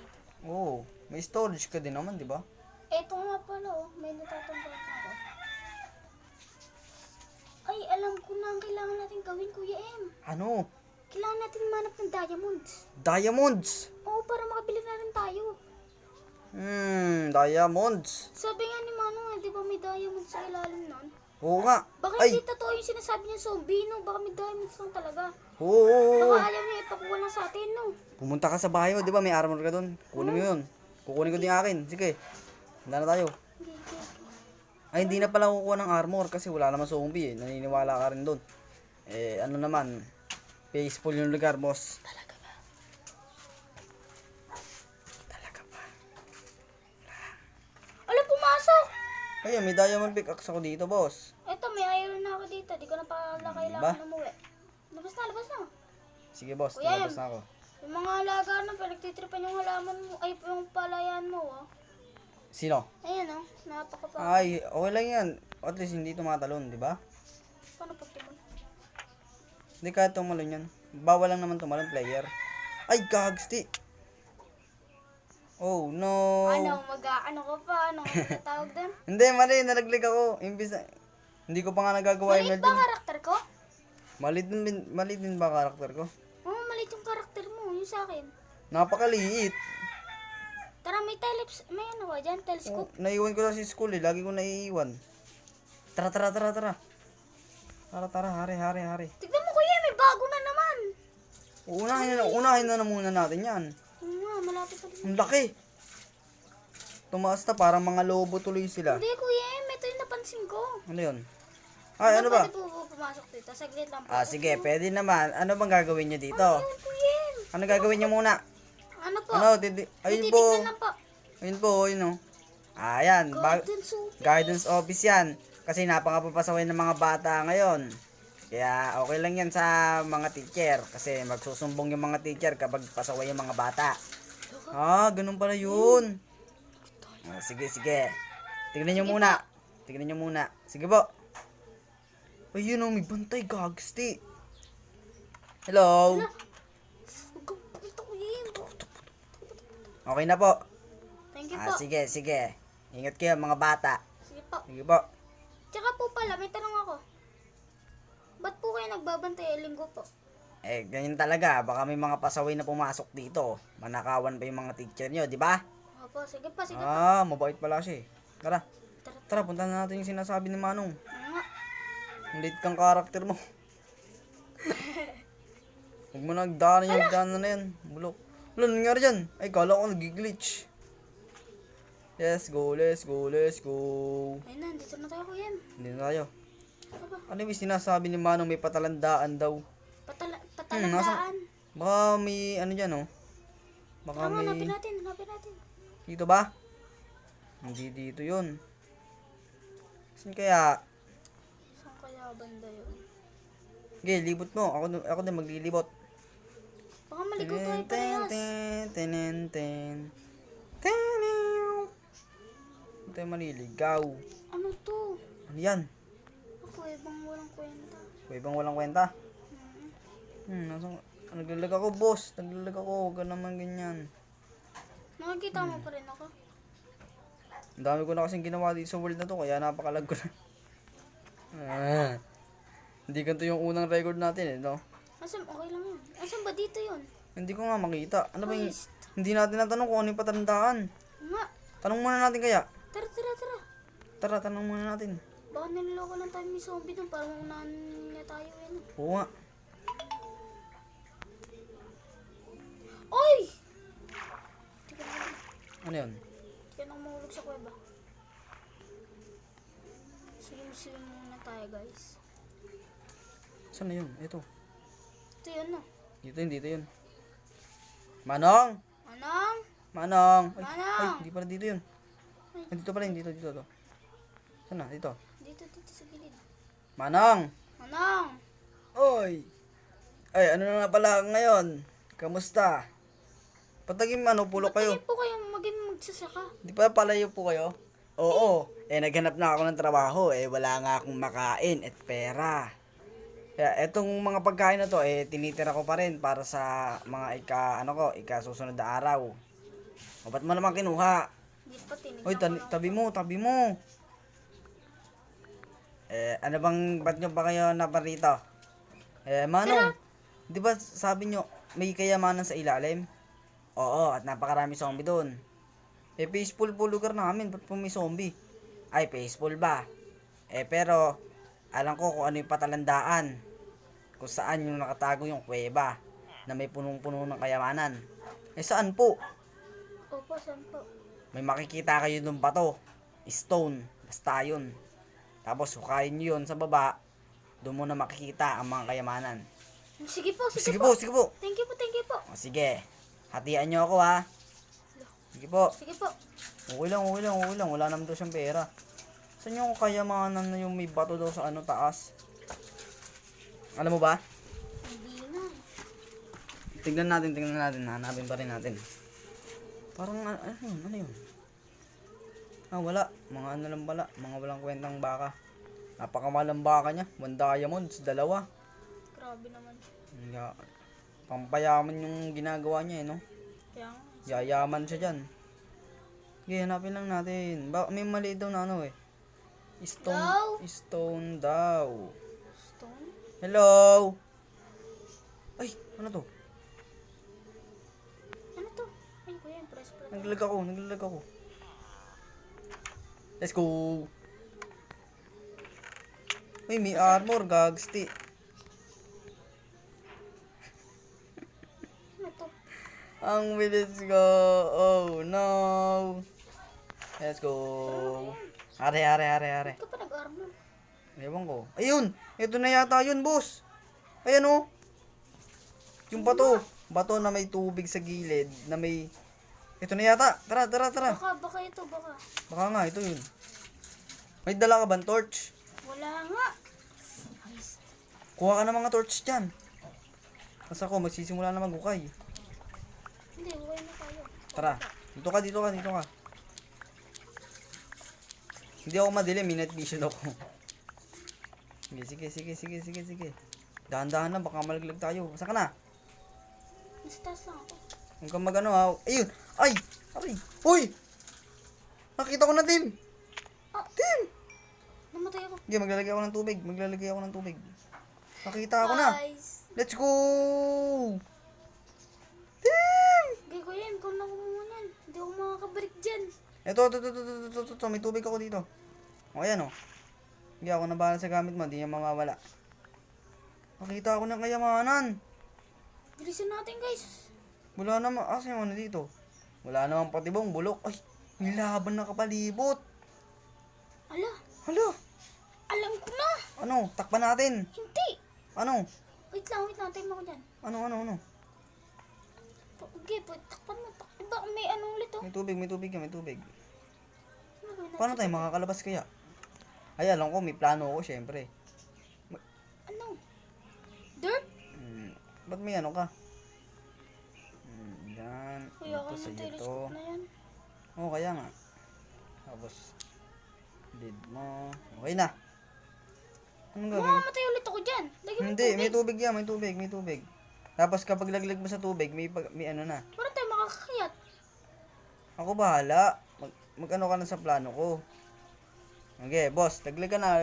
dito. Oo, may storage ka din naman, di ba? Eto nga pala oh, may natatandaan ako. Ay, alam ko na ang kailangan natin gawin, Kuya M. Ano? Kailangan natin manap ng diamonds. Diamonds! Oo, para makabili na rin tayo. Diamonds. Sabi nga ni Manong, di ba may diamonds sa ilalim nun? Oo nga. Baka Ay, hindi totoo yung sinasabi niya zombie, no? Baka may diamonds lang talaga. oo. Baka ayaw niya ipakuha lang sa atin, no? Pumunta ka sa bahay mo, di ba? May armor ka doon. Kunin mo yun. Kukunin ko din yung akin. Sige. Handa na tayo. Hindi, hindi. Ay, hindi na pala kukuha ng armor kasi wala naman zombie eh. Naniniwala ka rin doon. Eh, ano naman. Peaceful yung lugar, boss. Talaga ba? Talaga ba? Ala, pumasok! Ayun, may diamond pickaxe ako dito, boss. Eto, may iron na ako dito. Di ko na pala Ba? kailangan umuwi. Labas na, labas na. Sige, boss. Kuya, Tumabas na ako. Yung mga alaga na, pinagtitripan yung halaman mo, ay, yung palayan mo, oh. Sino? Ayan, oh. Napakapa. Ay, okay lang yan. At least hindi tumatalon, di ba? Paano pag tumon? Hindi kahit tumalon yan. Bawal lang naman tumalon, player. Ay, gagsti! Oh, no! Ano, ano ka pa? Ano ang tawag doon? Hindi, mali. Nalaglag ako. Imbis na... Hindi ko pa nga nagagawa yung Maliit ba medyo. karakter ko? Maliit din ba karakter ko? Oo, maliit yung karakter mo, yung sa akin. Napakaliit. Tara, may ano ba dyan? Oh, Telescope. naiwan ko na si school eh. Lagi ko naiiwan. Tara. Tara, hari. Tignan mo kuya, may bago na naman. Unahin na muna natin yan. Oo nga, malapit pa din. Ang laki. Tumaas na parang mga lobo tuloy sila. Hindi kuya, ito yung napansin ko. Ano yun? Ay, ano ba? Pwede po pumasok dito, saglit lang po. Ah, sige, pwede naman. Ano bang gagawin nyo dito? Ayun kuya. Ano gagawin nyo muna? Ano po? Ano? Ayun po. Titignan lang po. Ayun po, yun o. Ayan, Golden soup. guidance office yan. Kasi napakapapasaway ng mga bata ngayon. Kaya okay lang yan sa mga teacher. Kasi magsusumbong yung mga teacher kapag pasaway yung mga bata. Ah, ganun pala yun. Ah, sige. Tignan nyo muna. Sige po. Ayun o, may bantay, gagsti. Hello? Huwag kang pakita kuya. Okay na po. Thank you Ah, po. sige. Ingat kayo mga bata. Sige po. Sige po. Tsaka po pala, may tanong ako. Ba't po kayo nagbabantay linggo po? Eh, ganyan talaga. Baka may mga pasaway na pumasok dito. Manakawan pa yung mga teacher nyo, di ba? Opo, sige po, sige po. Ah, mabait pala siya eh. Tara, Tara, tara, punta na natin yung sinasabi ni Manong. ano nga? Ang late kang karakter mo. Huwag mo nagdaan yung daan na yan. Bulok. Wala, nangyari dyan. Ay, kala ko nag-glitch. Let's go, let's go, let's go. Ayun na, dito na tayo kuya. Hindi na tayo. Ano ba? Ano yung sinasabi ni Manong may patalandaan daw? Patalandaan. Baka may ano dyan oh. Baka Tama, may... hanapin natin, hanapin natin. Dito ba? Hindi dito yun. Saan kaya? Saan kaya banda yun? Okay, libot mo. Ako din maglilibot. Baka maligaw tayo parehas. Hindi tayo maliligaw. Ano to? Ano yan? Ako ibang walang kwenta. Ibang walang kwenta? Hmm. Naglalag ako, boss. Naglalag ako. Huwag ka naman ganyan. Nakikita mo pa rin ako? Ang dami ko na kasing ginawa dito sa world na to. Kaya napakalag ko na. Hindi ganito yung unang record natin eh, no? Asan? Okay lang yun. Asan ba dito yun? Hindi ko nga makita. Ano ba yung... Christ. Hindi natin natanong kung ano yung patandaan. Nga. Tanong muna natin kaya. Tara, tara, tara. Tara, tanong muna natin. Baka niloloko lang tayo may zombie doon para maunahan niya tayo yun. Oo nga. Oy! Tika na. Ano yun? Tika na mahulog sa kuweba. Silim-silim muna tayo guys. Saan na yun? Ito. Ito yun no. Dito yun. Manong! Manang! Manong! Ay, Manong! hindi pala dito yun. Ay, dito pala yun. Dito. Saan na? Dito. Dito sa gilid. Manong! Manang! Oy! Ay, ano na nga pala ngayon? Kamusta? Patagim pulok kayo. Ba't po kayo maging magsasaka? Di pa palayo po kayo? Oo. Naghanap na ako ng trabaho. Wala nga akong makain at pera. Kaya etong mga pagkain na to, tinitira ko pa rin para sa mga ika susunod na araw. O, ba't mo naman kinuha? Hindi pa tinignan Uy, ko lang. tabi mo. Ano bang, ba't nyo ba kayo naparito? Manong, di ba sabi nyo, may kayamanan sa ilalim? Oo, at napakarami zombie doon. Peaceful po lugar namin, ba't po may zombie? Ay, peaceful ba? Pero, alam ko kung ano yung patalandaan. Kung saan yung nakatago yung kuweba na may punong-puno ng kayamanan. Saan po? Opo, saan po? May makikita kayo ng bato. Stone. Basta yun. Tapos, hukayin nyo yun sa baba. Doon mo na makikita ang mga kayamanan. Sige po, Sige po. Thank you po. O, sige. Hatian nyo ako ha. Sige po. Sige po. Okay lang. Wala naman daw siyang pera. Saan yung kayamanan na yung may bato daw sa taas? Alam mo ba? Hindi na. Tingnan natin. Hanapin pa rin natin. Parang, ano yun? Wala. Mga ano lang pala. Mga walang kwentang baka. Napakamalang baka niya. 1 diamonds, 2. Grabe naman. Pampayaman yung ginagawa niya no? Kaya nga. Yayaman siya dyan. Okay, hanapin lang natin. May mali daw na Stone daw. Stone? Hello? Ay, ano to? Ano to? Ay, kuya, press. Naglalag ako. Let's go. Uy, may armor, gagsti. Ano to? Ang bilis ko. Oh, no. Let's go. Are. Ba't ka pa nag-armor? Ewan ko. Ayun! Ito na yata yun, boss. Ayan o. Yung bato. Bato na may tubig sa gilid. Na may... Ito na yata. Tara. Baka ito, baka. Baka nga, ito yun. May dala ka bang torch? Wala nga. Kuha ka ng mga torch dyan. Kasi ako, magsisimula na maghukay. Hindi, huwag na tayo. Tara. Dito ka. Hindi ako madilim, may night vision ako. Sige. Dahan-dahan na, baka malaglag tayo. Saan ka na? Nasa taas lang ako. Huwag kang ha. Ayun! Ay! Aray! Uy! Nakita ko na, Tim! Ah, Tim! namatay ako. Sige, maglalagay ako ng tubig. Maglalagay ako ng tubig. Nakita ko na. Guys. Let's go! Tim! Gay ko yan, ikaw na kumunan. Hindi ako makakabalik dyan. Ito. May tubig ako dito. O, ayan o. Hindi ako nabahala sa gamit mo. Hindi niya mawawala. Nakita ko ng kayamanan. Bilisan natin guys. Wala naman. Asa yung ano dito? Wala naman patibong bulok. Ay, may laban na kapalibot. Ala, Hala. alam ko na. Ano? Takpan natin. Hindi. Ano? Wait lang, time ako dyan. Ano? Okay, takpan mo. Diba may ano ulit oh. May tubig yan. Ano gawin natin? Paano tayo makakalabas kaya? Ay, alam ko, may plano ako, syempre. Ano? Dirt? Ba't may ano ka? Yan. Kuya, Ito ako sa ng ito. telescope na yan. Oo, kaya nga. Tapos, lid mo. Okay na. Anong gagawin? Mamamatay ulit ako dyan. Lagyan mo Hindi, tubig. may tubig yan, may tubig. Tapos kapag laglag mo sa tubig, may ano na. Parang tayo makakakayat. Ako bahala. Mag-ano ka na sa plano ko. Okay, boss, laglag ka na.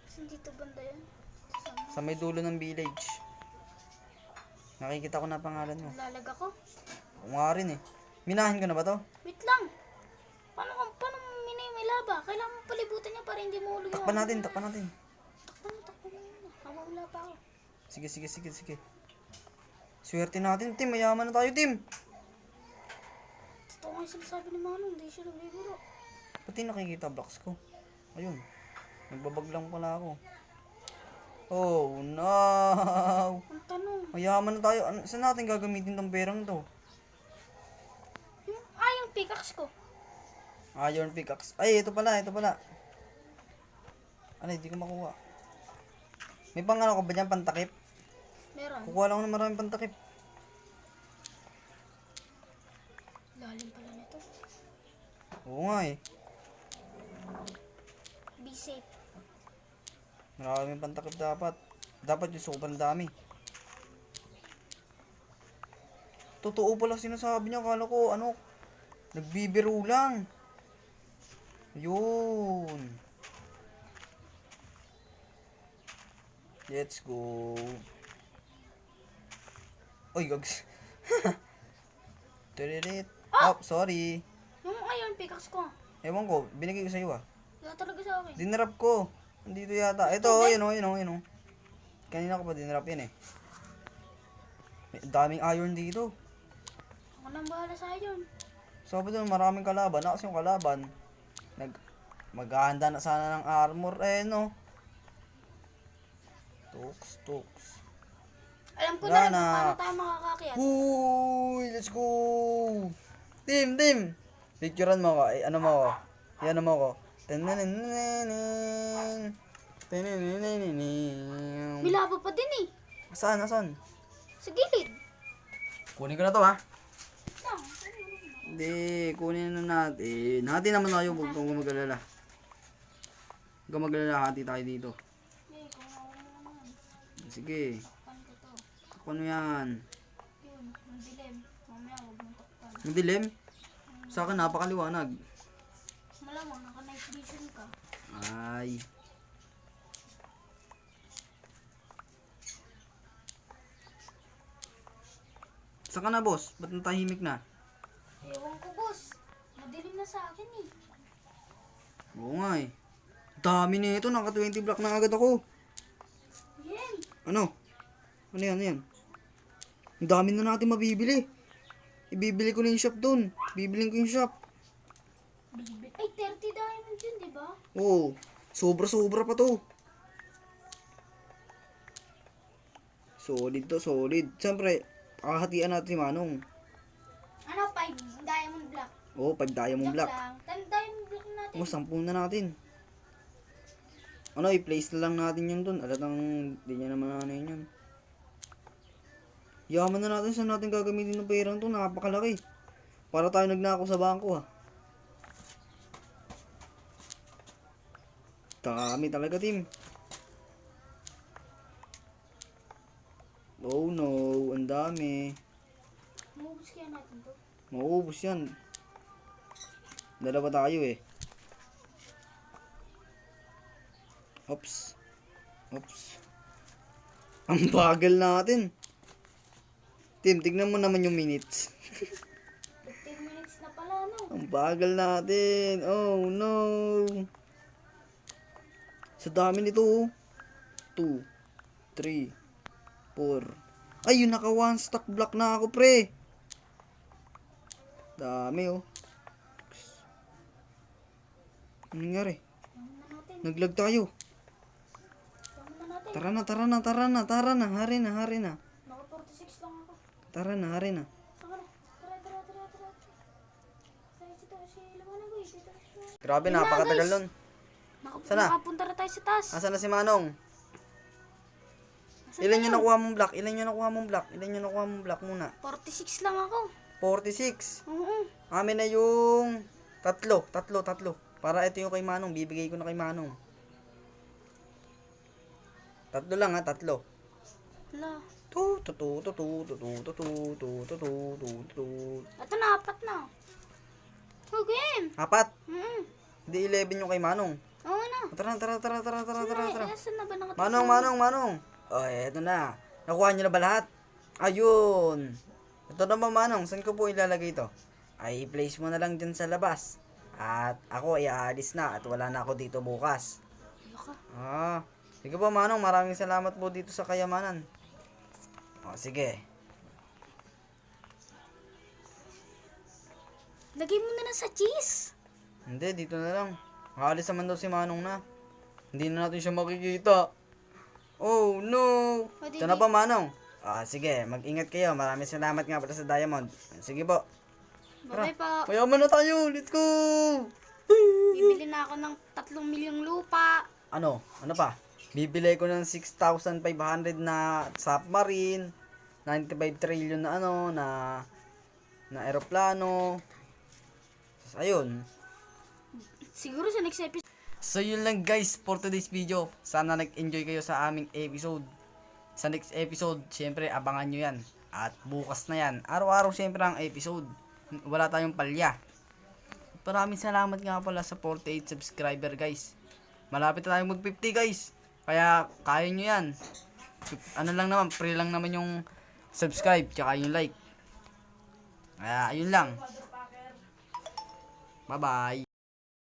Saan dito banda yan? Sa may dulo ng village. Nakikita ko na pangalan mo. Lalag ako. Ako nga rin eh. Minahin ko na ba to? Wait lang. Paano minay may laba? Kailangan mo palibutan niya para hindi mo ulo yung... Takpan natin. Takpan mo muna. Habang wala pa ako. Sige. Swerte natin, Tim. Mayaman na tayo, Tim. Totoo nga yung sinasabi ni Manong. Hindi siya nagbibiro. Pati nakikita blocks ko. Ayun. Nagbabag lang pala ako. Oh, no. Ang tanong. Mayaman na tayo. Saan natin gagamitin tong perang to? Yung pickaxe ko. Iron pickaxe. Ay, ito pala. Ano, hindi ko makuha. May pang ano ko ba dyan? Pantakip? Meron. Kukuha lang ako ng maraming pantakip. Lalim pala nito. Oo nga eh. Be safe. Maraming pantakip dapat. Dapat yung sobrang dami. Totoo pala sinasabi niya. Akala ko, nagbibiro lang. Yun. Let's go. Uy, gags. Tiririt. Oh, sorry. Yung iron pickaxe ko. Ewan ko, binigay ko sa'yo ah. Wala talaga sa akin. Dinrap ko. Nandito yata. Ito, yun o. Kanina ko pa dinrap yan eh. May daming iron dito. Ako nang bahala sa iron. Sabi doon, maraming kalaban. Kasi yung kalaban, maghahanda na sana ng armor. No. Tuks. Alam ko Wala na na. paano tayo makakakyat. Huy! Let's go! Tim! Picturean mo ako. Ano mo ako? Ano mo ako? May laba pa din eh. Saan? Sa gilid. Kunin ko na to ha. Lang. Hindi, kunin na natin. Hati naman tayo, huwag kang magalala. Huwag kang magalala, hati tayo dito. Okay, kung ako naman. Sige, Takpan ko to. takpan mo yan. Yun, ang dilim. Mamaya huwag mong takpan. Madilim? Sa akin, napakaliwanag. Malamang, naka-night vision ka. Ay. Saan ka na, boss? Ba't natahimik na? Ewan ko, boss. Madilim na sa akin eh. Oo nga eh. Dami nito, naka 20 block na agad ako. Yan. Ano? Ano yan? Ang dami na natin mabibili. Ibibili ko na yung shop doon. Bibiling ko yung shop. Ay, 30 diamond yun, di ba? Oo. Sobra pa to. Solid to, solid. Siyempre, kakahatian natin si Manong. Ano, 5 diamond block. Oo, 5 diamond block. Lang. 10 diamond block natin. Oo, 10 na natin. Ano, i-place na lang natin yun doon. Alatang, di niya naman ano yun. Yaman na natin saan natin gagamitin ng perang to. Napakalaki. Para tayo nagnako sa bangko ha. Dami talaga, Tim. Oh no, ang dami. Maubos kaya natin to. Mauubos yan. Dalawa tayo eh. Oops. Oops. Ang bagal natin. Tim, tignan mo naman yung minutes. 15 minutes na pala, no? Ang bagal natin. Oh no. Sa dami nito. 2, 3, 4. Ay, yung naka one stock block na ako, pre. Dami oh. Anong nangyari? Tama na natin. Naglag tayo. Tama na natin. Tara na. Hari na. Naka 46 lang ako. Tara na. Saka na. Tara. Si Lumanang boy. Grabe, Yun na, napakatagal guys. nun. Sana? Nakapunta na tayo sa taas. Asan na si Manong? Nasaan Ilan na yung yun? nakuha mong block? Muna. 46 lang ako. 46. Oo. Amin na yung tatlo. Para ito yung kay Manong. Bibigay ko na kay Manong. Tatlo lang ha, tatlo. Wala. Ito na, 4 na. Oh, game. 4. Hindi 11 yung kay Manong. Oo na. Tara. Saan na ba nakatas? Manong. Oh, eto na. Nakuha nyo na ba lahat? Ayun. Ito naman, Manong. Saan ko po ilalagay ito? Ay, i-place mo na lang dyan sa labas. At ako ay aalis na at wala na ako dito bukas. Ayoko. Sige po, Manong. Maraming salamat po dito sa kayamanan. Sige. Lagay mo na lang sa cheese. Hindi, dito na lang. Aalis naman daw si Manong na. Hindi na natin siya makikita. Oh, no. Ito na pa, Manong. Sige, mag-ingat kayo. Maraming salamat nga pala sa Diamond. Sige po. Bye po. Mayaman na tayo. Let's go. Bibili na ako ng 3 milyong lupa. Ano pa? Bibili ko ng 6,500 na submarine, 95 trillion na na eroplano. Ayun. Siguro sa next episode. So yun lang guys for today's video. Sana nag-enjoy kayo sa aming episode. Sa next episode, syempre abangan nyo yan. At bukas na yan. Araw-araw syempre ang episode. Wala tayong palya. Maraming salamat nga pala sa 48 subscriber guys. Malapit na tayong mag-50 guys. Kaya kaya nyo yan. Ano lang naman, free lang naman yung subscribe tsaka yung like. Kaya ayun lang. Bye bye.